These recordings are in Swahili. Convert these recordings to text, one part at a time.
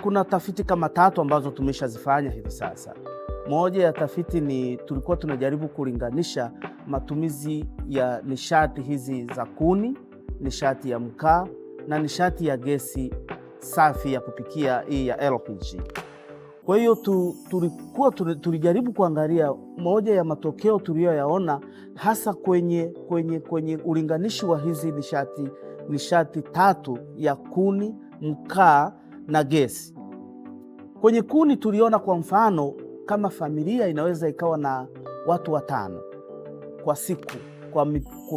kuna tafiti kama 3 ambazo tumeshazifanya hivi sasa. Moja ya tafiti ni tulikuwa tunajaribu kulinganisha matumizi ya nishati hizi za kuni, nishati ya mkaa na nishati ya gesi safi ya kupikia hii ya LPG. Kwa hiyo tulijaribu kuangalia, moja ya matokeo tuliyoyaona hasa kwenye ulinganishi wa hizi nishati 3 ya kuni, mkaa na gesi. Kwenye kuni tuliona kwa mfano kama familia inaweza ikawa na watu 5 kwa siku kwa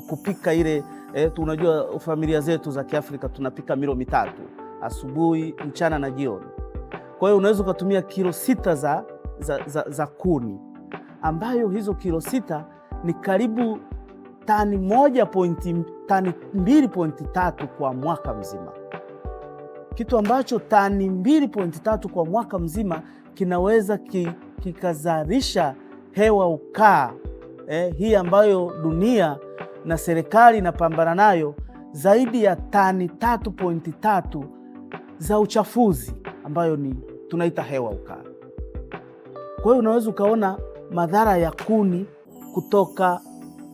kupika ile unajua familia zetu za Kiafrika tunapika milo 3, asubuhi, mchana na jioni. Kwa hiyo unaweza ukatumia kilo 6 za kuni, ambayo hizo kilo 6 ni karibu tani 2.3 kwa mwaka mzima, kitu ambacho tani 2.3 kwa mwaka mzima kinaweza kikazalisha hewa ukaa hii ambayo dunia na serikali inapambana nayo, zaidi ya tani 3.3 za uchafuzi ambayo ni tunaita hewa ukaa. Kwa hiyo unaweza ukaona madhara ya kuni kutoka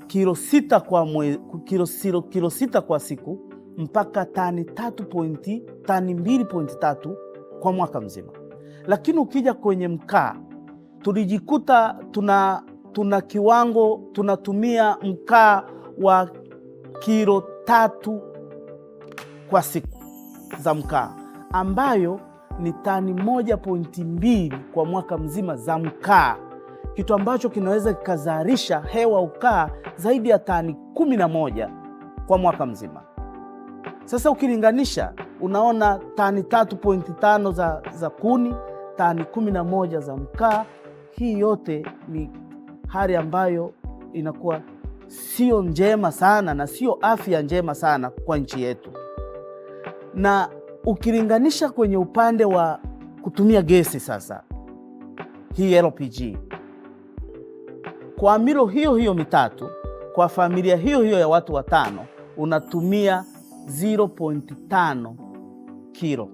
kilo 6 kwa siku mpaka tani 2.3 kwa mwaka mzima. Lakini ukija kwenye mkaa, tulijikuta tuna kiwango, tunatumia mkaa wa kilo 3 kwa siku za mkaa, ambayo ni tani 1.2 kwa mwaka mzima za mkaa, kitu ambacho kinaweza kikazalisha hewa ukaa zaidi ya tani 11 kwa mwaka mzima. Sasa ukilinganisha, unaona tani 3.5 za kuni, tani 11 za mkaa. Hii yote ni hali ambayo inakuwa sio njema sana na sio afya njema sana kwa nchi yetu. Na ukilinganisha kwenye upande wa kutumia gesi sasa, hii LPG, kwa milo hiyo 3, kwa familia hiyo ya watu 5, unatumia 0.5 kilo.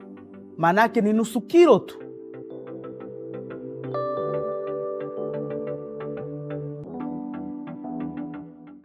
Maanake ni nusu kilo tu